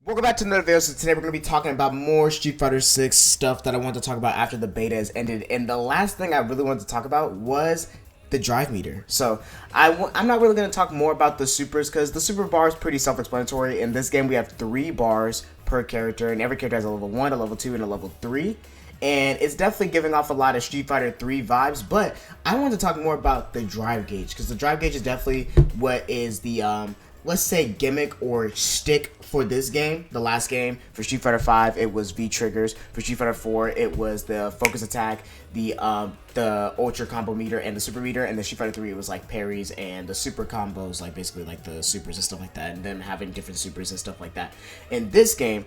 Welcome back to another video. So today we're going to be talking about more Street Fighter 6 stuff that I wanted to talk about after the beta has ended. And the last thing I really wanted to talk about was the drive meter. So I'm not really going to talk more about the supers because the super bar is pretty self-explanatory. In this game we have 3 bars per character, and every character has a level 1, a level 2, and a level 3. And it's definitely giving off a lot of Street Fighter 3 vibes, but I want to talk more about the drive gauge because the drive gauge is definitely what is the let's say gimmick or shtick for this game. The last game for Street Fighter 5, it was V triggers. For Street Fighter 4, it was the focus attack, the ultra combo meter, and the super meter. And the Street Fighter 3, it was like parries and the super combos, like basically like the supers and stuff like that, and them having different supers and stuff like that. In this game,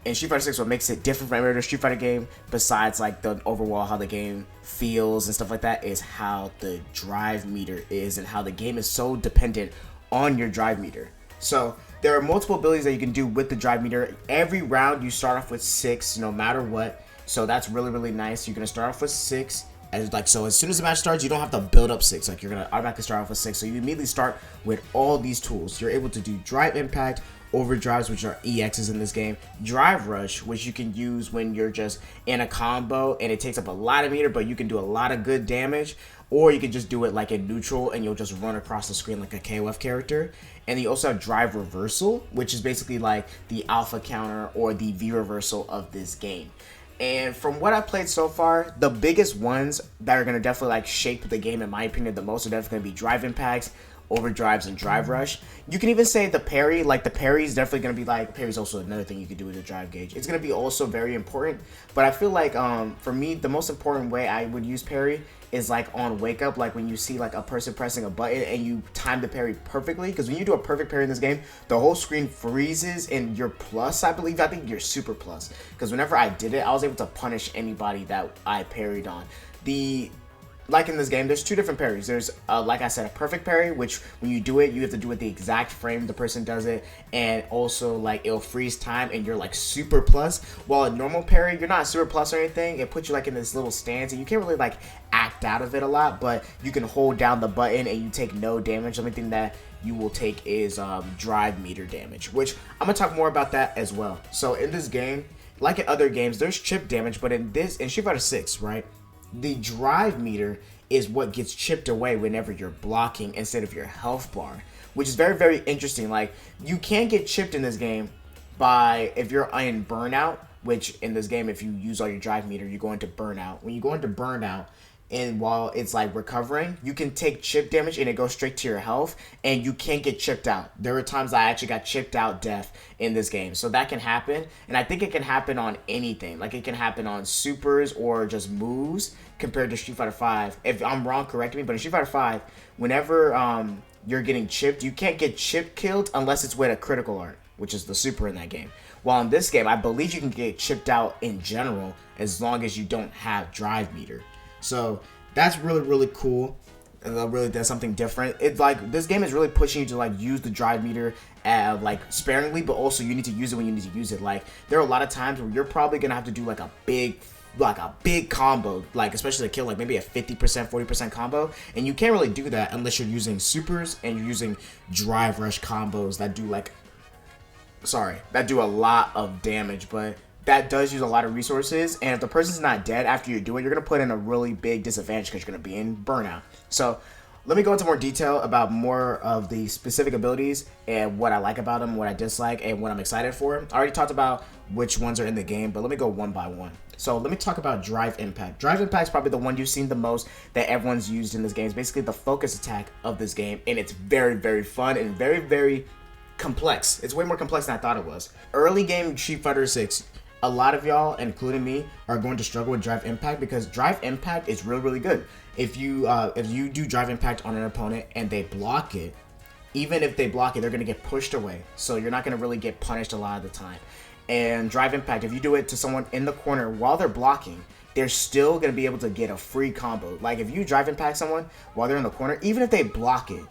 in Street Fighter 6, what makes it different from every other Street Fighter game, besides like the overall how the game feels and stuff like that, is how the drive meter is and how the game is so dependent on your drive meter. So there are multiple abilities that you can do with the drive meter. Every round you start off with 6, no matter what. So that's really nice. You're gonna start off with 6. So as soon as the match starts, you don't have to build up 6. Like, you're gonna automatically start off with 6. So you immediately start with all these tools. You're able to do drive impact, overdrives, which are EXs in this game, drive rush, which you can use when you're just in a combo and it takes up a lot of meter, but you can do a lot of good damage, or you can just do it like in neutral and you'll just run across the screen like a KOF character. And you also have drive reversal, which is basically like the alpha counter or the V reversal of this game. And from what I've played so far, the biggest ones that are going to definitely like shape the game, in my opinion, the most are definitely going to be drive impacts, overdrives, and drive rush. You can even say the parry, like the parry is definitely going to be like, parry is also another thing you could do with the drive gauge. It's going to be also very important, but I feel like for me, the most important way I would use parry is like on wake up, like when you see like a person pressing a button and you time the parry perfectly, because when you do a perfect parry in this game, the whole screen freezes and you're plus, I think you're super plus, because whenever I did it, I was able to punish anybody that I parried on. Like in this game, there's 2 different parries. There's, like I said, a perfect parry, which when you do it, you have to do it the exact frame the person does it, and also like it'll freeze time and you're like super plus. While a normal parry, you're not super plus or anything. It puts you like in this little stance and you can't really like act out of it a lot, but you can hold down the button and you take no damage. The only thing that you will take is drive meter damage, which I'm gonna talk more about that as well. So in this game, like in other games, there's chip damage, but in Street Fighter 6, right? The drive meter is what gets chipped away whenever you're blocking instead of your health bar, which is very interesting. Like, you can get chipped in this game by, if you're in burnout, which in this game, if you use all your drive meter, you go into burnout. When you go into burnout, and while it's like recovering, you can take chip damage and it goes straight to your health, and you can't get chipped out. There were times I actually got chipped out death in this game, so that can happen. And I think it can happen on anything. Like, it can happen on supers or just moves compared to Street Fighter 5. If I'm wrong, correct me, but in Street Fighter 5, whenever you're getting chipped, you can't get chip killed unless it's with a critical art, which is the super in that game. While in this game, I believe you can get chipped out in general as long as you don't have drive meter. So that's really cool. Really does something different. It's like this game is really pushing you to like use the drive meter like sparingly, but also you need to use it when you need to use it. Like, there are a lot of times where you're probably gonna have to do like a big combo, like especially to kill like maybe a 50%, 40% combo, and you can't really do that unless you're using supers and you're using drive rush combos that do a lot of damage, but that does use a lot of resources, and if the person's not dead after you do it, you're going to put in a really big disadvantage because you're going to be in burnout. So let me go into more detail about more of the specific abilities and what I like about them, what I dislike, and what I'm excited for. I already talked about which ones are in the game, but let me go one by one. So let me talk about drive impact. Drive impact is probably the one you've seen the most that everyone's used in this game. It's basically the focus attack of this game, and it's very fun and very complex. It's way more complex than I thought it was. Early game Street Fighter 6, a lot of y'all, including me, are going to struggle with drive impact because drive impact is really good. If you do drive impact on an opponent and they block it, even if they block it, they're going to get pushed away. So you're not going to really get punished a lot of the time. And drive impact, if you do it to someone in the corner while they're blocking, they're still going to be able to get a free combo. Like, if you drive impact someone while they're in the corner, even if they block it,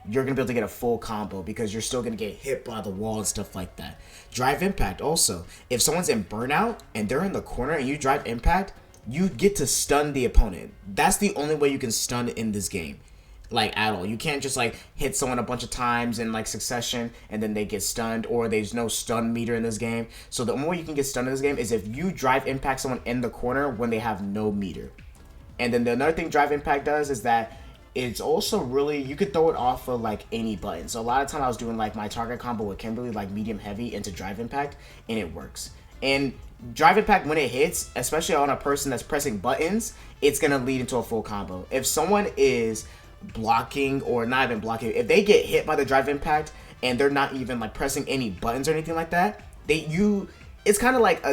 you're going to be able to get a full combo because you're still going to get hit by the wall and stuff like that. Drive impact also, if someone's in burnout and they're in the corner and you drive impact, you get to stun the opponent. That's the only way you can stun in this game. like at all. You can't just like hit someone a bunch of times in like succession and then they get stunned, or there's no stun meter in this game. So the only way you can get stunned in this game is if you drive impact someone in the corner when they have no meter. And then the another thing drive impact does is that it's also really, you could throw it off of like any button. So a lot of time I was doing like my target combo with Kimberly, like medium heavy into drive impact, and it works. And drive impact, when it hits, especially on a person that's pressing buttons, it's gonna lead into a full combo. If someone is blocking, or not even blocking, if they get hit by the drive impact and they're not even like pressing any buttons or anything like that, it's kind of like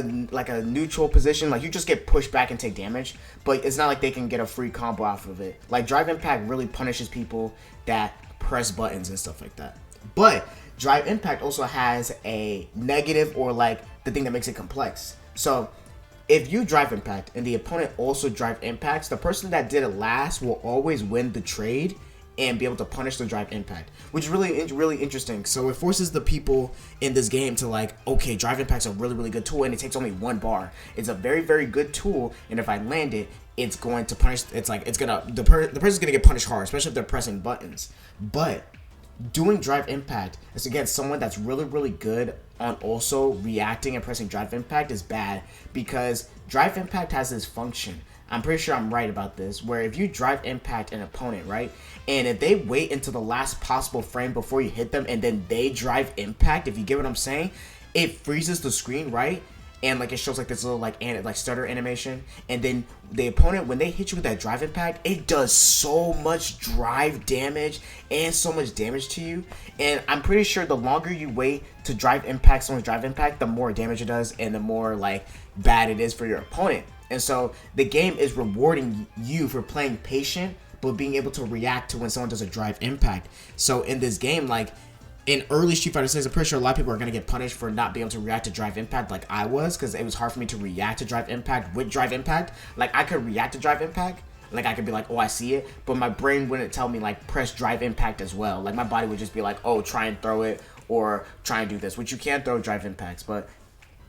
a neutral position. Like you just get pushed back and take damage, but it's not like they can get a free combo off of it. Like drive impact really punishes people that press buttons and stuff like that. But drive impact also has a negative, or like the thing that makes it complex. So if you drive impact and the opponent also drive impacts, the person that did it last will always win the trade and be able to punish the drive impact, which is really interesting. So it forces the people in this game to like, okay, drive impact's a really good tool, and it takes only 1 bar. It's a very good tool, and if I land it, it's going to punish. It's like the person's gonna get punished hard, especially if they're pressing buttons. But doing drive impact is against someone that's really good on also reacting and pressing drive impact is bad, because drive impact has this function. I'm pretty sure I'm right about this, where if you drive impact an opponent, right, and if they wait until the last possible frame before you hit them and then they drive impact, if you get what I'm saying, it freezes the screen, right? And like it shows like this little like stutter animation, and then the opponent, when they hit you with that drive impact, it does so much drive damage and so much damage to you. And I'm pretty sure the longer you wait to drive impact someone's drive impact, the more damage it does and the more like bad it is for your opponent. And so the game is rewarding you for playing patient but being able to react to when someone does a drive impact. So in this game, like in early Street Fighter 6, I'm pretty sure a lot of people are going to get punished for not being able to react to drive impact like I was, because it was hard for me to react to drive impact with drive impact. Like I could react to drive impact, like I could be like, oh, I see it, but my brain wouldn't tell me like press drive impact as well. Like my body would just be like, oh, try and throw it, or try and do this, which you can't throw drive impacts. But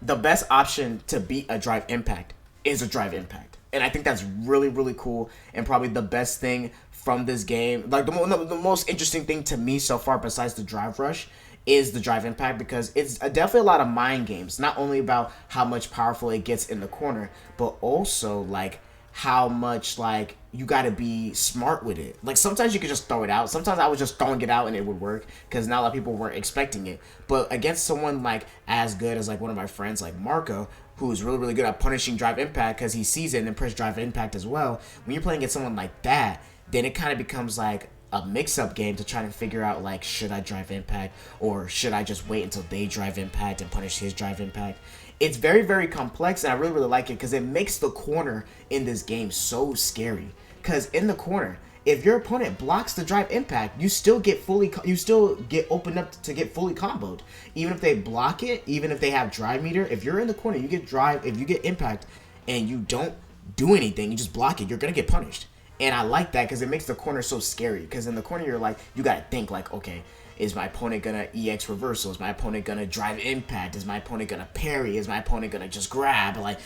the best option to beat a drive impact is a drive impact. And I think that's really cool, and probably the best thing from this game. Like the most interesting thing to me so far, besides the drive rush, is the drive impact, because it's definitely a lot of mind games. Not only about how much powerful it gets in the corner, but also like how much like you got to be smart with it. Like sometimes you could just throw it out. Sometimes I was just throwing it out and it would work, because not a lot of people weren't expecting it. But against someone like as good as like one of my friends like Marco, who's really good at punishing drive impact because he sees it and then press drive impact as well, when you're playing against someone like that, then it kind of becomes like a mix-up game to try to figure out like, should I drive impact, or should I just wait until they drive impact and punish his drive impact? It's very complex, and I really like it because it makes the corner in this game so scary. Because in the corner, if your opponent blocks the drive impact, you still get opened up to get fully comboed. Even if they block it, even if they have drive meter, if you're in the corner, you get drive, if you get impact and you don't do anything, you just block it, you're gonna get punished. And I like that because it makes the corner so scary. Because in the corner, you're like, you gotta think like, okay, is my opponent gonna EX reversal? Is my opponent gonna drive impact? Is my opponent gonna parry? Is my opponent gonna just grab? Like,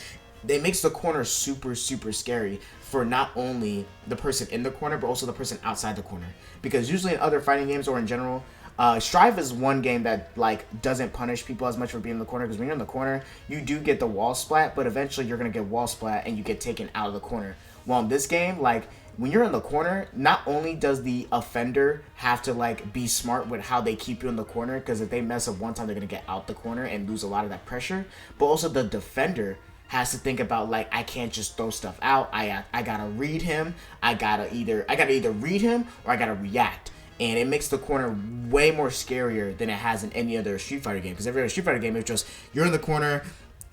it makes the corner super scary for not only the person in the corner, but also the person outside the corner. Because usually in other fighting games, or in general, Strive is one game that like doesn't punish people as much for being in the corner, because when you're in the corner, you do get the wall splat, but eventually you're gonna get wall splat and you get taken out of the corner. While in this game, like when you're in the corner, not only does the offender have to like be smart with how they keep you in the corner, because if they mess up one time, they're gonna get out the corner and lose a lot of that pressure, but also the defender has to think about like, I can't just throw stuff out. I gotta read him. I gotta either read him or I gotta react. And it makes the corner way more scarier than it has in any other Street Fighter game. Because every other Street Fighter game, it's just you're in the corner.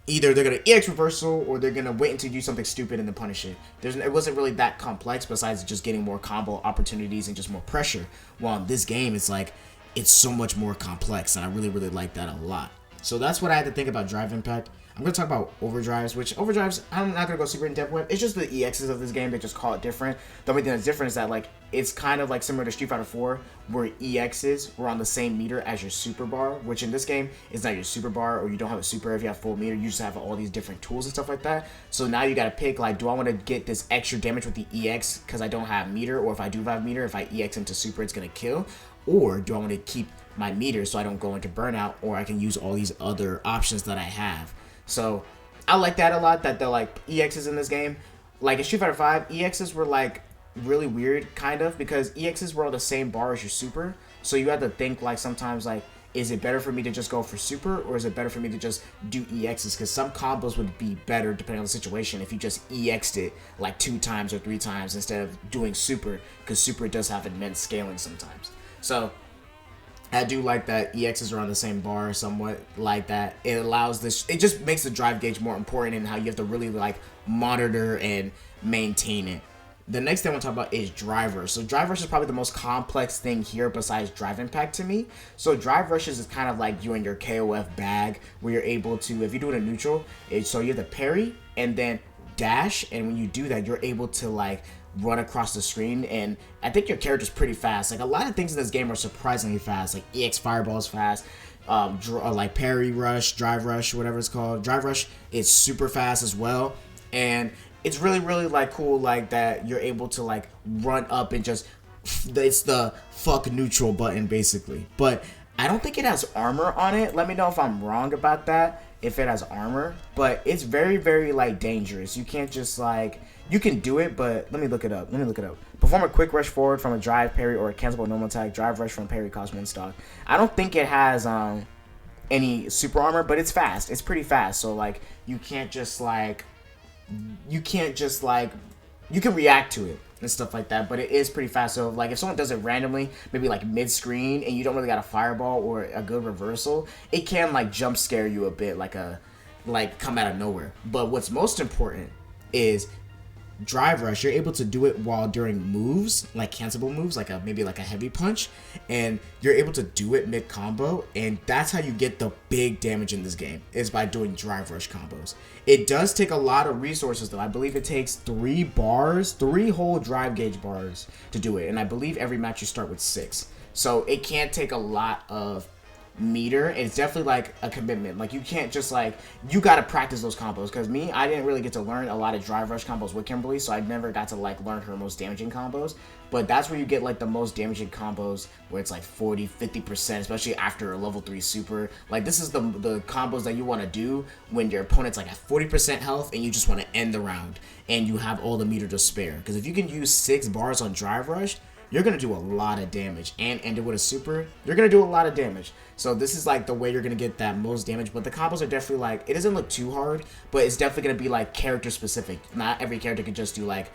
Either they're gonna EX reversal or they're gonna wait until you do something stupid and then punish it. It wasn't really that complex besides just getting more combo opportunities and just more pressure. While in this game, it's like it's so much more complex, and I really like that a lot. So that's what I had to think about drive impact. I'm going to talk about overdrives, which overdrives, I'm not going to go super in depth with. It's just the EXs of this game. They just call it different. The only thing that's different is that, like, it's kind of like similar to Street Fighter 4, where EXs were on the same meter as your super bar, which in this game is not your super bar, or you don't have a super if you have full meter. You just have all these different tools and stuff like that. So now you got to pick, like, do I want to get this extra damage with the EX because I don't have meter, or if I do have meter, if I EX into super, it's going to kill? Or do I want to keep my meter so I don't go into burnout, or I can use all these other options that I have? So I like that a lot, that they're like EXs in this game. Like in Street Fighter 5, EXs were like really weird, kind of, because EXs were on the same bar as your super. So you had to think, like, sometimes, like, is it better for me to just go for super, or is it better for me to just do EXs? Because some combos would be better depending on the situation if you just EX'd it like 2 times or 3 times instead of doing super, because super does have immense scaling sometimes. So I do like that EXs are on the same bar somewhat, like that. It allows this, it just makes the drive gauge more important in how you have to really, like, monitor and maintain it. The next thing I want to talk about is drive rush. So drive rush is probably the most complex thing here besides drive impact to me. So drive rushes is kind of like you and your KOF bag, where you're able to, if you do it in neutral, so you have the parry and then dash, and when you do that, you're able to, like, run across the screen, and I think your character's pretty fast. Like, a lot of things in this game are surprisingly fast. Like EX fireball's fast, like parry rush, drive rush, whatever it's called. Drive rush is super fast as well, and it's really, really, like, cool, like, that you're able to, like, run up and just, it's the fuck neutral button basically. But I don't think it has armor on it. Let me know if I'm wrong about that, if it has armor. But it's very, very, like, dangerous. You can't just, like, you can do it, but let me look it up. Perform a quick rush forward from a drive, parry, or a cancelable normal attack. Drive rush from parry costs 1 stock. I don't think it has any super armor, but it's fast. It's pretty fast. So, like, you can react to it and stuff like that, but it is pretty fast. So, like, if someone does it randomly, maybe like mid-screen, and you don't really got a fireball or a good reversal, it can, like, jump scare you a bit, like come out of nowhere. But what's most important is drive rush. You're able to do it while during moves, like cancelable moves, like maybe a heavy punch, and you're able to do it mid combo, and that's how you get the big damage in this game, is by doing drive rush combos. It does take a lot of resources though. I believe it takes 3 whole drive gauge bars to do it, and I believe every match you start with 6, so it can't take a lot of meter. It's definitely, like, a commitment. Like, you can't just, like, you gotta practice those combos, because I didn't really get to learn a lot of drive rush combos with Kimberly, so I never got to, like, learn her most damaging combos. But that's where you get, like, the most damaging combos, where it's like 40-50%, especially after a level 3 super. Like, this is the combos that you want to do when your opponent's, like, at 40% health and you just want to end the round and you have all the meter to spare. Because if you can use 6 bars on drive rush, you're going to do a lot of damage, and end it with a super, you're going to do a lot of damage. So this is, like, the way you're going to get that most damage. But the combos are definitely, like, it doesn't look too hard, but it's definitely going to be, like, character specific. Not every character can just do, like,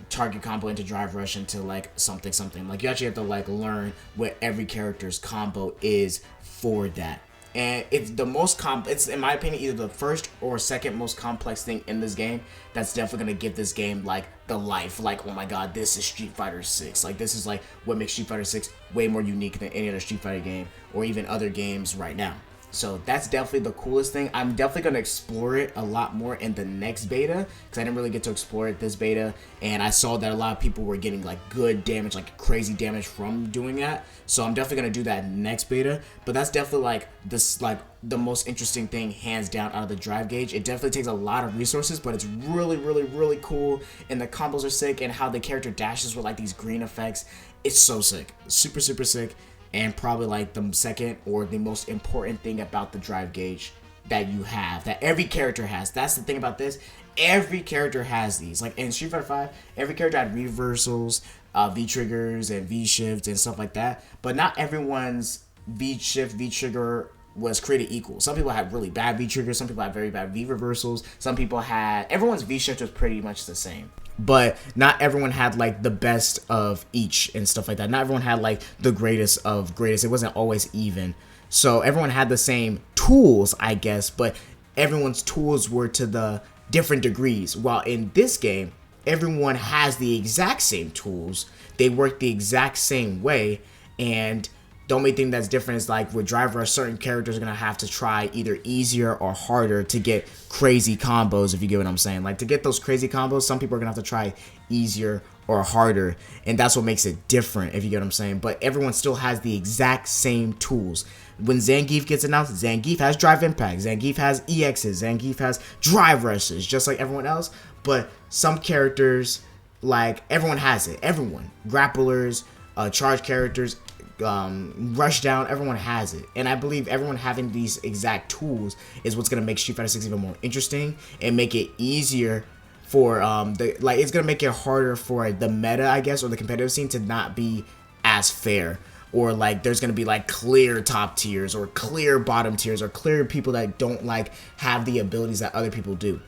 target combo into drive rush into, like, something. Like, you actually have to, like, learn what every character's combo is for that. And it's the most it's, in my opinion, either the first or second most complex thing in this game. That's definitely gonna give this game, like, the life. Like, oh my god, this is Street Fighter 6. Like, this is, like, what makes Street Fighter 6 way more unique than any other Street Fighter game, or even other games right now. So that's definitely the coolest thing. I'm definitely going to explore it a lot more in the next beta, because I didn't really get to explore it this beta, and I saw that a lot of people were getting, like, good damage, like crazy damage from doing that. So I'm definitely going to do that next beta. But that's definitely, like, this, like, the most interesting thing hands down out of the drive gauge. It definitely takes a lot of resources, but it's really, really, really cool, and the combos are sick, and how the character dashes with, like, these green effects. It's so sick. Super, super sick. And probably, like, the second or the most important thing about the drive gauge that you have, that every character has. That's the thing about this. Every character has these. Like, in Street Fighter 5, every character had reversals, V-triggers, and V-shifts, and stuff like that. But not everyone's V-shift, V-trigger was created equal. Some people had really bad V-triggers. Some people had very bad V-reversals. Some people had... Everyone's V-shift was pretty much the same. But not everyone had, like, the best of each and stuff like that. Not everyone had, like, the greatest of greatest. It wasn't always even. So everyone had the same tools, I guess, but everyone's tools were to the different degrees. While in this game, everyone has the exact same tools. They work the exact same way, and The only thing that's different is like with Drive Rush, certain characters are gonna have to try either easier or harder to get crazy combos, if you get what I'm saying. Like to get those crazy combos, some people are gonna have to try easier or harder, and that's what makes it different, if you get what I'm saying. But everyone still has the exact same tools. When Zangief gets announced, Zangief has Drive Impact, Zangief has EXs, Zangief has Drive Rushes, just like everyone else. But some characters, like everyone has it. Everyone, grapplers, charge characters, rush down, everyone has it. And I believe everyone having these exact tools is what's gonna make Street Fighter 6 even more interesting and make it easier for it's gonna make it harder for the meta, I guess, or the competitive scene to not be as fair, or like there's gonna be like clear top tiers or clear bottom tiers or clear people that don't like have the abilities that other people do,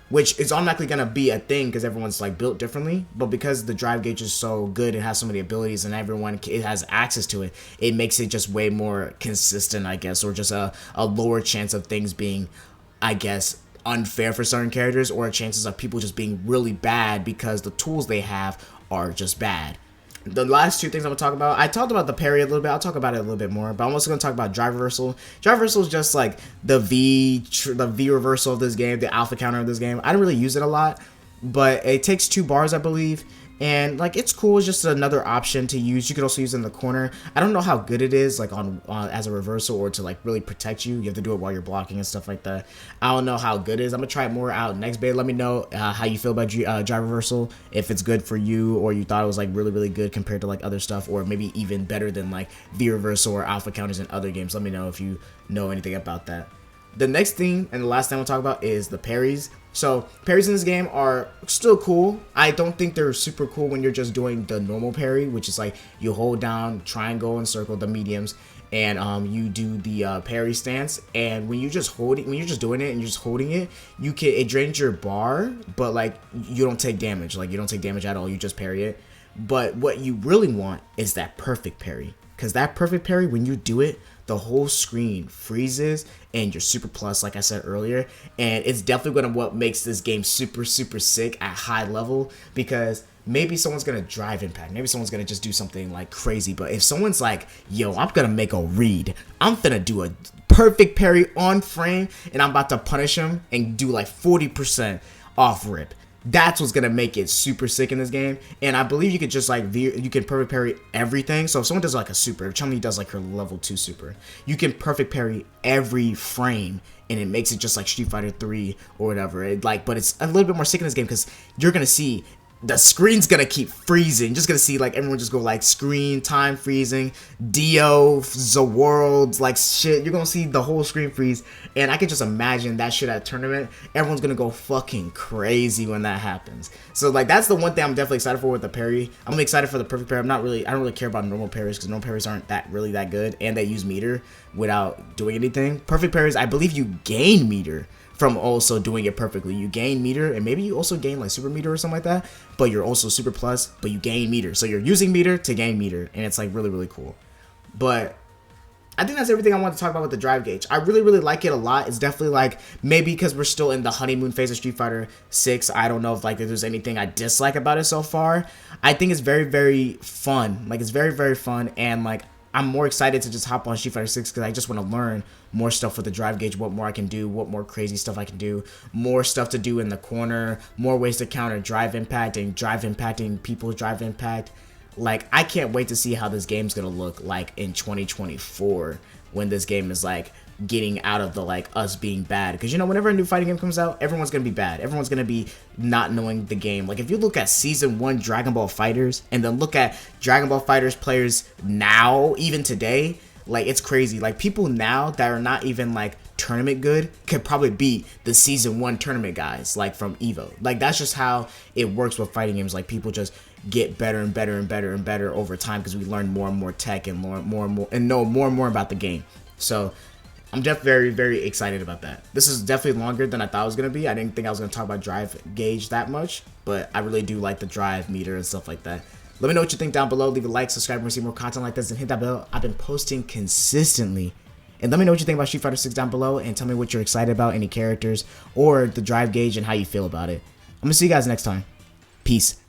which is automatically gonna be a thing because everyone's like built differently. But because the drive gauge is so good, it has so many abilities and everyone it has access to it, it makes it just way more consistent, I guess, or just a lower chance of things being, I guess, unfair for certain characters, or chances of people just being really bad because the tools they have are just bad. The last two things I'm gonna talk about, I talked about the parry a little bit, I'll talk about it a little bit more, but I'm also gonna talk about drive reversal. Drive reversal is just like the V reversal of this game, the alpha counter of this game. I don't really use it a lot, but it takes 2 bars, I believe, and like it's cool. It's just another option to use. You could also use it in the corner. I don't know how good it is like on as a reversal or to like really protect you. You have to do it while you're blocking and stuff like that. I don't know how good it is. I'm gonna try it more out next beta. Let me know how you feel about drive reversal, if it's good for you or you thought it was like really good compared to like other stuff, or maybe even better than like V reversal or alpha counters in other games. Let me know if you know anything about that. The next thing and the last thing we'll talk about is the parries. So parries in this game are still cool. I don't think they're super cool when you're just doing the normal parry, which is like you hold down triangle and circle, the mediums, and you do the parry stance. And when you just hold it, when you're just doing it and you're just holding it, it drains your bar, but like you don't take damage. Like you don't take damage at all. You just parry it. But what you really want is that perfect parry, because that perfect parry, when you do it, the whole screen freezes and you're super plus, like I said earlier, and it's definitely gonna what makes this game super sick at high level, because maybe someone's gonna drive impact, maybe someone's gonna just do something like crazy, but if someone's like, yo, I'm gonna make a read, I'm gonna do a perfect parry on frame and I'm about to punish him and do like 40% off rip, that's what's gonna make it super sick in this game. And I believe you could just like you can perfect parry everything. So if someone does like a super, if Chun-Li does like her level 2 super, you can perfect parry every frame, and it makes it just like Street Fighter 3 or whatever. But it's a little bit more sick in this game because you're gonna see the screen's gonna keep freezing. Just gonna see like everyone just go like screen time freezing, Dio, the world, like shit. You're gonna see the whole screen freeze, and I can just imagine that shit at a tournament. Everyone's gonna go fucking crazy when that happens. So like that's the one thing I'm definitely excited for with the parry. I'm excited for the perfect parry. I don't really care about normal parries because normal parries aren't really that good, and they use meter without doing anything. Perfect parries, I believe you gain meter from also doing it perfectly. You gain meter, and maybe you also gain like super meter or something like that, but you're also super plus, but you gain meter. So you're using meter to gain meter, and it's like really cool. But I think that's everything I want to talk about with the drive gauge. I really like it a lot. It's definitely like, maybe because we're still in the honeymoon phase of Street Fighter 6, I don't know if like if there's anything I dislike about it so far. I think it's very fun. Like it's very fun, and like I'm more excited to just hop on Street Fighter 6 because I just want to learn more stuff with the drive gauge, what more I can do, what more crazy stuff I can do, more stuff to do in the corner, more ways to counter drive impact and drive impacting people's drive impact. Like, I can't wait to see how this game's gonna look like in 2024 when this game is like getting out of the like us being bad, because you know whenever a new fighting game comes out, everyone's gonna be bad, everyone's gonna be not knowing the game. Like if you look at season 1 Dragon Ball Fighters and then look at Dragon Ball Fighters players now, even today, like it's crazy. Like people now that are not even like tournament good could probably beat the season 1 tournament guys like from Evo. Like that's just how it works with fighting games. Like people just get better and better over time because we learn more and more tech and learn more and more and know more and more about the game. So I'm definitely very excited about that. This is definitely longer than I thought it was going to be. I didn't think I was going to talk about drive gauge that much, but I really do like the drive meter and stuff like that. Let me know what you think down below. Leave a like, subscribe, and see more content like this, and hit that bell. I've been posting consistently. And let me know what you think about Street Fighter 6 down below, and tell me what you're excited about, any characters, or the drive gauge, and how you feel about it. I'm going to see you guys next time. Peace.